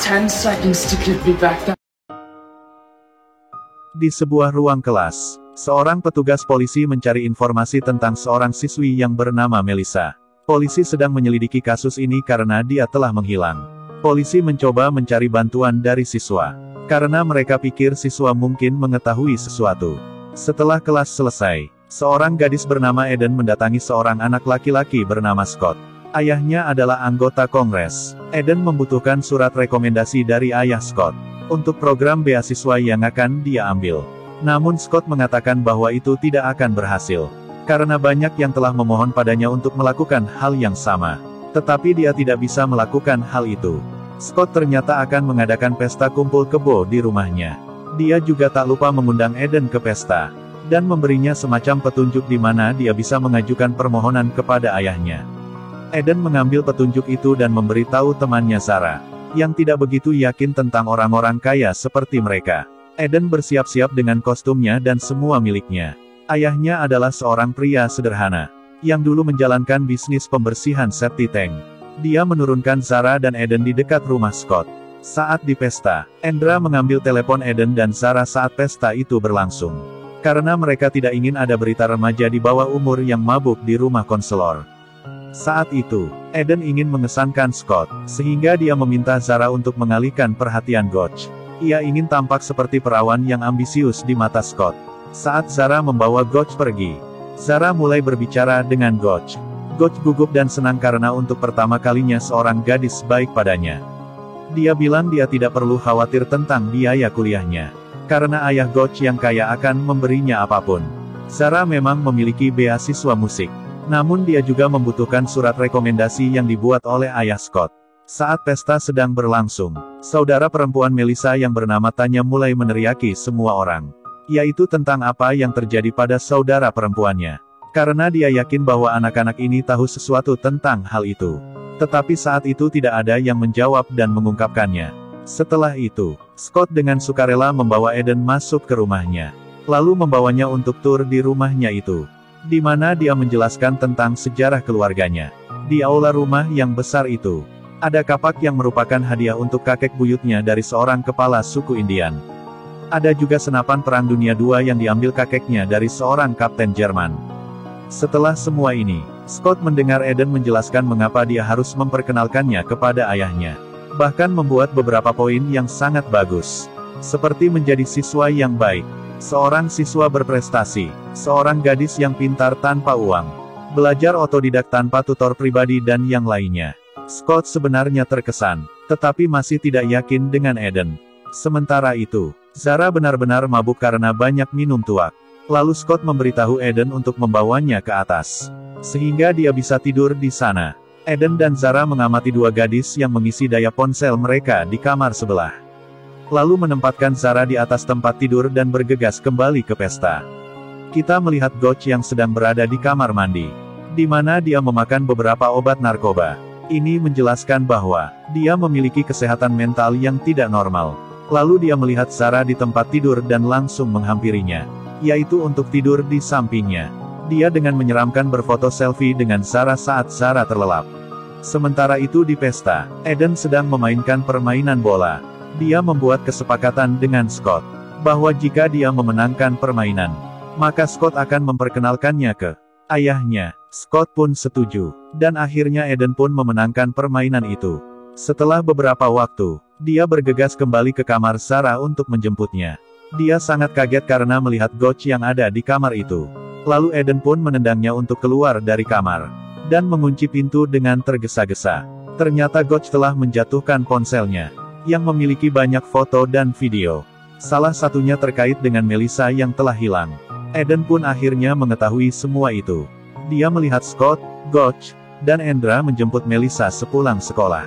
10 seconds to get me back down. Di sebuah ruang kelas, seorang petugas polisi mencari informasi tentang seorang siswi yang bernama Melissa. Polisi sedang menyelidiki kasus ini karena dia telah menghilang. Polisi mencoba mencari bantuan dari siswa, karena mereka pikir siswa mungkin mengetahui sesuatu. Setelah kelas selesai, seorang gadis bernama Eden mendatangi seorang anak laki-laki bernama Scott. Ayahnya adalah anggota Kongres. Eden membutuhkan surat rekomendasi dari ayah Scott untuk program beasiswa yang akan dia ambil. Namun Scott mengatakan bahwa itu tidak akan berhasil, karena banyak yang telah memohon padanya untuk melakukan hal yang sama. Tetapi dia tidak bisa melakukan hal itu. Scott ternyata akan mengadakan pesta kumpul kebo di rumahnya. Dia juga tak lupa mengundang Eden ke pesta, dan memberinya semacam petunjuk di mana dia bisa mengajukan permohonan kepada ayahnya. Eden mengambil petunjuk itu dan memberitahu temannya Sarah, yang tidak begitu yakin tentang orang-orang kaya seperti mereka. Eden bersiap-siap dengan kostumnya dan semua miliknya. Ayahnya adalah seorang pria sederhana, yang dulu menjalankan bisnis pembersihan septic tank. Dia menurunkan Sarah dan Eden di dekat rumah Scott. Saat di pesta, Endra mengambil telepon Eden dan Sarah saat pesta itu berlangsung. Karena mereka tidak ingin ada berita remaja di bawah umur yang mabuk di rumah konselor. Saat itu, Eden ingin mengesankan Scott, sehingga dia meminta Zara untuk mengalihkan perhatian Gotch. Ia ingin tampak seperti perawan yang ambisius di mata Scott. Saat Zara membawa Gotch pergi, Zara mulai berbicara dengan Gotch. Gotch gugup dan senang karena untuk pertama kalinya seorang gadis baik padanya. Dia bilang dia tidak perlu khawatir tentang biaya kuliahnya, karena ayah Gotch yang kaya akan memberinya apapun. Zara memang memiliki beasiswa musik, namun dia juga membutuhkan surat rekomendasi yang dibuat oleh ayah Scott. Saat pesta sedang berlangsung, saudara perempuan Melissa yang bernama Tanya mulai meneriaki semua orang, yaitu tentang apa yang terjadi pada saudara perempuannya. Karena dia yakin bahwa anak-anak ini tahu sesuatu tentang hal itu. Tetapi saat itu tidak ada yang menjawab dan mengungkapkannya. Setelah itu, Scott dengan sukarela membawa Eden masuk ke rumahnya, lalu membawanya untuk tur di rumahnya itu, di mana dia menjelaskan tentang sejarah keluarganya. Di aula rumah yang besar itu, ada kapak yang merupakan hadiah untuk kakek buyutnya dari seorang kepala suku Indian. Ada juga senapan Perang Dunia II yang diambil kakeknya dari seorang kapten Jerman. Setelah semua ini, Scott mendengar Eden menjelaskan mengapa dia harus memperkenalkannya kepada ayahnya. Bahkan membuat beberapa poin yang sangat bagus, seperti menjadi siswa yang baik, seorang siswa berprestasi, seorang gadis yang pintar tanpa uang, belajar otodidak tanpa tutor pribadi dan yang lainnya. Scott sebenarnya terkesan, tetapi masih tidak yakin dengan Eden. Sementara itu, Zara benar-benar mabuk karena banyak minum tuak. Lalu Scott memberitahu Eden untuk membawanya ke atas, sehingga dia bisa tidur di sana. Eden dan Zara mengamati dua gadis yang mengisi daya ponsel mereka di kamar sebelah, lalu menempatkan Zara di atas tempat tidur dan bergegas kembali ke pesta. Kita melihat Gotch yang sedang berada di kamar mandi, di mana dia memakan beberapa obat narkoba. Ini menjelaskan bahwa dia memiliki kesehatan mental yang tidak normal. Lalu dia melihat Zara di tempat tidur dan langsung menghampirinya, yaitu untuk tidur di sampingnya. Dia dengan menyeramkan berfoto selfie dengan Zara saat Zara terlelap. Sementara itu di pesta, Eden sedang memainkan permainan bola. Dia membuat kesepakatan dengan Scott, bahwa jika dia memenangkan permainan, maka Scott akan memperkenalkannya ke ayahnya. Scott pun setuju, dan akhirnya Eden pun memenangkan permainan itu. Setelah beberapa waktu, dia bergegas kembali ke kamar Zara untuk menjemputnya. Dia sangat kaget karena melihat Gotch yang ada di kamar itu. Lalu Eden pun menendangnya untuk keluar dari kamar, dan mengunci pintu dengan tergesa-gesa. Ternyata Gotch telah menjatuhkan ponselnya, yang memiliki banyak foto dan video. Salah satunya terkait dengan Melissa yang telah hilang. Eden pun akhirnya mengetahui semua itu. Dia melihat Scott, Gotch, dan Endra menjemput Melissa sepulang sekolah,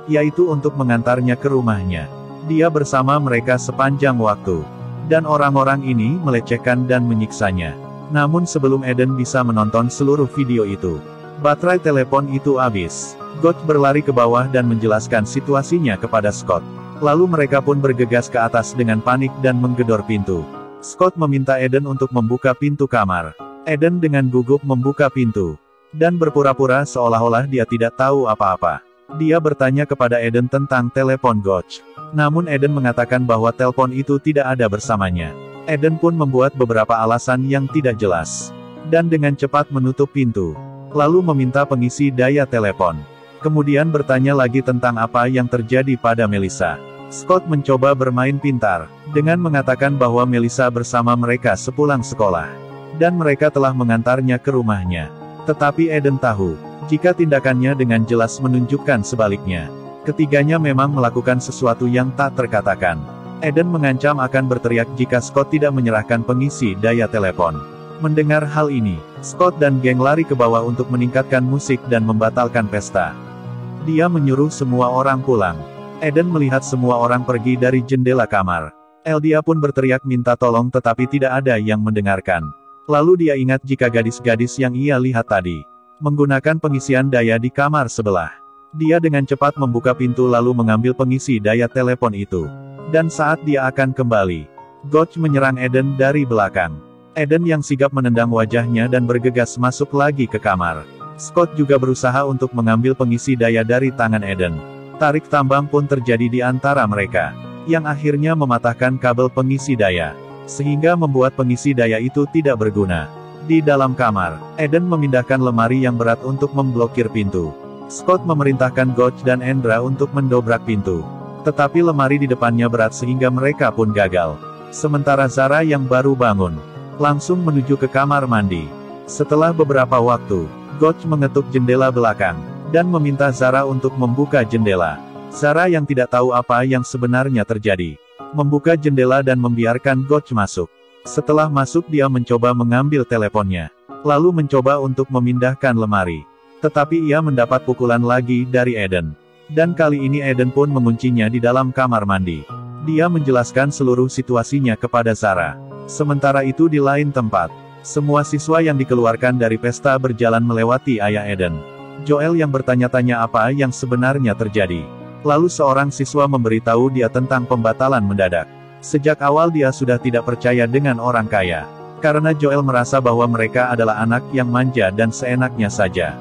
yaitu untuk mengantarnya ke rumahnya. Dia bersama mereka sepanjang waktu, dan orang-orang ini melecehkan dan menyiksanya. Namun sebelum Eden bisa menonton seluruh video itu, baterai telepon itu habis. Gotch berlari ke bawah dan menjelaskan situasinya kepada Scott. Lalu mereka pun bergegas ke atas dengan panik dan menggedor pintu. Scott meminta Eden untuk membuka pintu kamar. Eden dengan gugup membuka pintu, dan berpura-pura seolah-olah dia tidak tahu apa-apa. Dia bertanya kepada Eden tentang telepon Gotch. Namun Eden mengatakan bahwa telepon itu tidak ada bersamanya. Eden pun membuat beberapa alasan yang tidak jelas. Dan dengan cepat menutup pintu. Lalu meminta pengisi daya telepon. Kemudian bertanya lagi tentang apa yang terjadi pada Melissa. Scott mencoba bermain pintar, dengan mengatakan bahwa Melissa bersama mereka sepulang sekolah. Dan mereka telah mengantarnya ke rumahnya. Tetapi Eden tahu, jika tindakannya dengan jelas menunjukkan sebaliknya. Ketiganya memang melakukan sesuatu yang tak terkatakan. Eden mengancam akan berteriak jika Scott tidak menyerahkan pengisi daya telepon. Mendengar hal ini, Scott dan geng lari ke bawah untuk meningkatkan musik dan membatalkan pesta. Dia menyuruh semua orang pulang. Eden melihat semua orang pergi dari jendela kamar. Eldia pun berteriak minta tolong tetapi tidak ada yang mendengarkan. Lalu dia ingat jika gadis-gadis yang ia lihat tadi menggunakan pengisian daya di kamar sebelah. Dia dengan cepat membuka pintu lalu mengambil pengisi daya telepon itu. Dan saat dia akan kembali, Gotch menyerang Eden dari belakang. Eden yang sigap menendang wajahnya dan bergegas masuk lagi ke kamar. Scott juga berusaha untuk mengambil pengisi daya dari tangan Eden. Tarik tambang pun terjadi di antara mereka, yang akhirnya mematahkan kabel pengisi daya, sehingga membuat pengisi daya itu tidak berguna. Di dalam kamar, Eden memindahkan lemari yang berat untuk memblokir pintu. Scott memerintahkan Gotch dan Endra untuk mendobrak pintu. Tetapi lemari di depannya berat sehingga mereka pun gagal. Sementara Zara yang baru bangun, langsung menuju ke kamar mandi. Setelah beberapa waktu, Gotch mengetuk jendela belakang, dan meminta Zara untuk membuka jendela. Zara yang tidak tahu apa yang sebenarnya terjadi, membuka jendela dan membiarkan Gotch masuk. Setelah masuk dia mencoba mengambil teleponnya, lalu mencoba untuk memindahkan lemari. Tetapi ia mendapat pukulan lagi dari Eden. Dan kali ini Eden pun menguncinya di dalam kamar mandi. Dia menjelaskan seluruh situasinya kepada Zara. Sementara itu di lain tempat, semua siswa yang dikeluarkan dari pesta berjalan melewati ayah Eden. Joel yang bertanya-tanya apa yang sebenarnya terjadi. Lalu seorang siswa memberitahu dia tentang pembatalan mendadak. Sejak awal dia sudah tidak percaya dengan orang kaya. Karena Joel merasa bahwa mereka adalah anak yang manja dan seenaknya saja.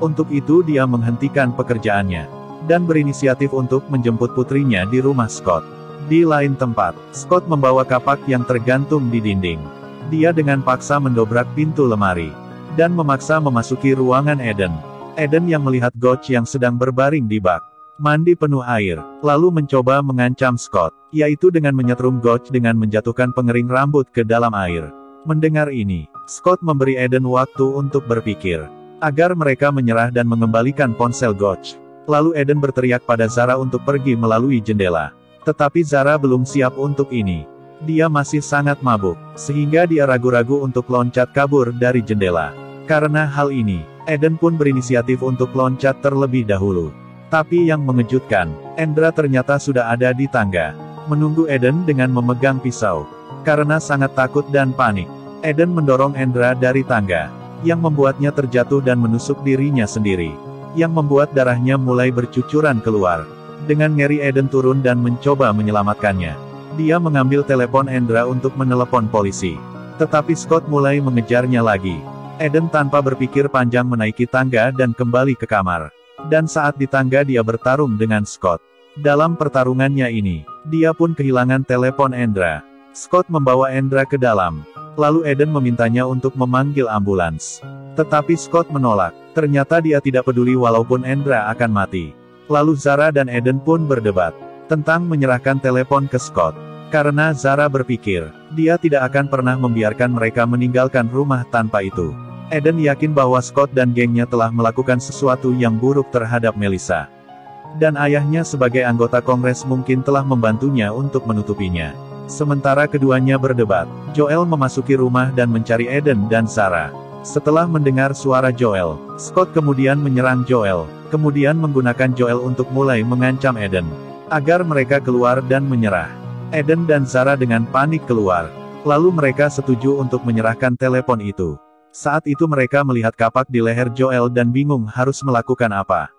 Untuk itu dia menghentikan pekerjaannya, dan berinisiatif untuk menjemput putrinya di rumah Scott. Di lain tempat, Scott membawa kapak yang tergantung di dinding. Dia dengan paksa mendobrak pintu lemari, dan memaksa memasuki ruangan Eden. Eden yang melihat Gotch yang sedang berbaring di bak mandi penuh air, lalu mencoba mengancam Scott, yaitu dengan menyetrum Gotch dengan menjatuhkan pengering rambut ke dalam air. Mendengar ini, Scott memberi Eden waktu untuk berpikir, agar mereka menyerah dan mengembalikan ponsel Gotch. Lalu Eden berteriak pada Zara untuk pergi melalui jendela. Tetapi Zara belum siap untuk ini. Dia masih sangat mabuk, sehingga dia ragu-ragu untuk loncat kabur dari jendela. Karena hal ini, Eden pun berinisiatif untuk loncat terlebih dahulu. Tapi yang mengejutkan, Endra ternyata sudah ada di tangga, menunggu Eden dengan memegang pisau. Karena sangat takut dan panik, Eden mendorong Endra dari tangga, yang membuatnya terjatuh dan menusuk dirinya sendiri, yang membuat darahnya mulai bercucuran keluar. Dengan ngeri Eden turun dan mencoba menyelamatkannya. Dia mengambil telepon Endra untuk menelepon polisi. Tetapi Scott mulai mengejarnya lagi. Eden tanpa berpikir panjang menaiki tangga dan kembali ke kamar. Dan saat di tangga dia bertarung dengan Scott. Dalam pertarungannya ini, dia pun kehilangan telepon Endra. Scott membawa Endra ke dalam. Lalu Eden memintanya untuk memanggil ambulans. Tetapi Scott menolak. Ternyata dia tidak peduli walaupun Endra akan mati. Lalu Zara dan Eden pun berdebat tentang menyerahkan telepon ke Scott. Karena Zara berpikir, dia tidak akan pernah membiarkan mereka meninggalkan rumah tanpa itu. Eden yakin bahwa Scott dan gengnya telah melakukan sesuatu yang buruk terhadap Melissa. Dan ayahnya sebagai anggota Kongres mungkin telah membantunya untuk menutupinya. Sementara keduanya berdebat, Joel memasuki rumah dan mencari Eden dan Zara. Setelah mendengar suara Joel, Scott kemudian menyerang Joel, kemudian menggunakan Joel untuk mulai mengancam Eden, agar mereka keluar dan menyerah. Eden dan Zara dengan panik keluar. Lalu mereka setuju untuk menyerahkan telepon itu. Saat itu mereka melihat kapak di leher Joel dan bingung harus melakukan apa.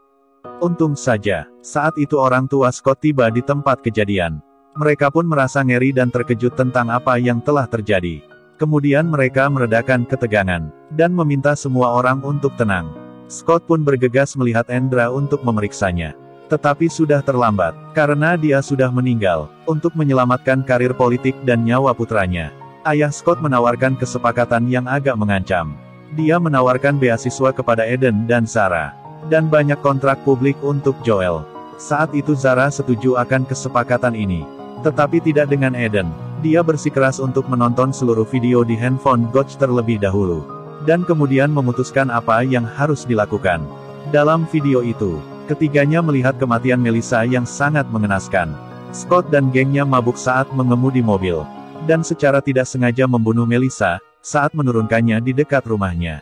Untung saja, saat itu orang tua Scott tiba di tempat kejadian. Mereka pun merasa ngeri dan terkejut tentang apa yang telah terjadi. Kemudian mereka meredakan ketegangan, dan meminta semua orang untuk tenang. Scott pun bergegas melihat Andra untuk memeriksanya. Tetapi sudah terlambat, karena dia sudah meninggal, untuk menyelamatkan karir politik dan nyawa putranya. Ayah Scott menawarkan kesepakatan yang agak mengancam. Dia menawarkan beasiswa kepada Eden dan Zara, dan banyak kontrak publik untuk Joel. Saat itu Zara setuju akan kesepakatan ini. Tetapi tidak dengan Eden. Dia bersikeras untuk menonton seluruh video di handphone Gotch terlebih dahulu. Dan kemudian memutuskan apa yang harus dilakukan. Dalam video itu, ketiganya melihat kematian Melissa yang sangat mengenaskan. Scott dan gengnya mabuk saat mengemudi mobil. Dan secara tidak sengaja membunuh Melissa, saat menurunkannya di dekat rumahnya.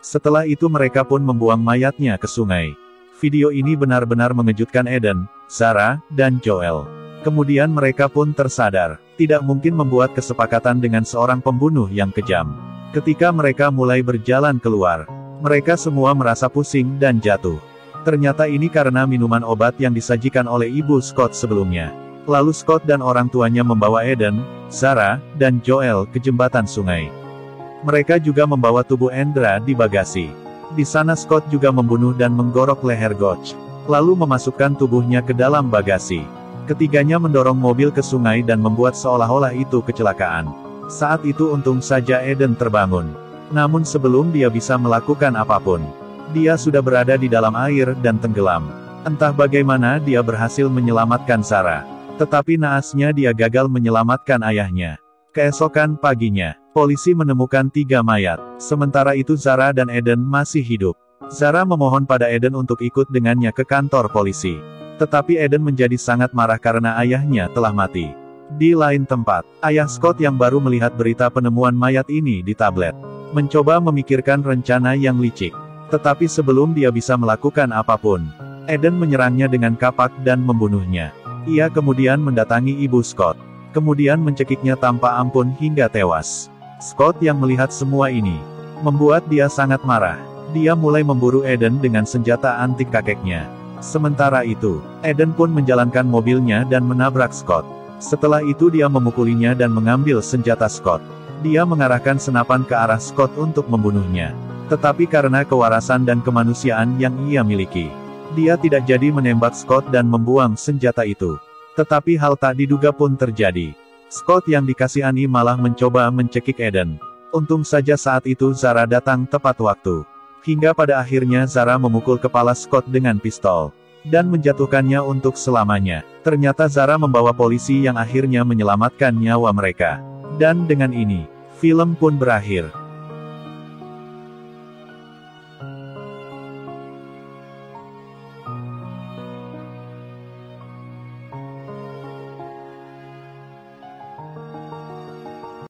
Setelah itu mereka pun membuang mayatnya ke sungai. Video ini benar-benar mengejutkan Eden, Zara, dan Joel. Kemudian mereka pun tersadar, tidak mungkin membuat kesepakatan dengan seorang pembunuh yang kejam. Ketika mereka mulai berjalan keluar, mereka semua merasa pusing dan jatuh. Ternyata ini karena minuman obat yang disajikan oleh ibu Scott sebelumnya. Lalu Scott dan orang tuanya membawa Eden, Zara, dan Joel ke jembatan sungai. Mereka juga membawa tubuh Andra di bagasi. Di sana Scott juga membunuh dan menggorok leher Gotch, lalu memasukkan tubuhnya ke dalam bagasi. Ketiganya mendorong mobil ke sungai dan membuat seolah-olah itu kecelakaan. Saat itu untung saja Eden terbangun. Namun sebelum dia bisa melakukan apapun, dia sudah berada di dalam air dan tenggelam. Entah bagaimana dia berhasil menyelamatkan Zara. Tetapi naasnya dia gagal menyelamatkan ayahnya. Keesokan paginya, polisi menemukan 3 mayat. Sementara itu Zara dan Eden masih hidup. Zara memohon pada Eden untuk ikut dengannya ke kantor polisi. Tetapi Eden menjadi sangat marah karena ayahnya telah mati. Di lain tempat, ayah Scott yang baru melihat berita penemuan mayat ini di tablet, mencoba memikirkan rencana yang licik. Tetapi sebelum dia bisa melakukan apapun, Eden menyerangnya dengan kapak dan membunuhnya. Ia kemudian mendatangi ibu Scott, kemudian mencekiknya tanpa ampun hingga tewas. Scott yang melihat semua ini, membuat dia sangat marah. Dia mulai memburu Eden dengan senjata antik kakeknya. Sementara itu, Eden pun menjalankan mobilnya dan menabrak Scott. Setelah itu dia memukulinya dan mengambil senjata Scott. Dia mengarahkan senapan ke arah Scott untuk membunuhnya. Tetapi karena kewarasan dan kemanusiaan yang ia miliki, dia tidak jadi menembak Scott dan membuang senjata itu. Tetapi hal tak diduga pun terjadi. Scott yang dikasihani malah mencoba mencekik Eden. Untung saja saat itu Zara datang tepat waktu. Hingga pada akhirnya Zara memukul kepala Scott dengan pistol, dan menjatuhkannya untuk selamanya. Ternyata Zara membawa polisi yang akhirnya menyelamatkan nyawa mereka. Dan dengan ini, film pun berakhir.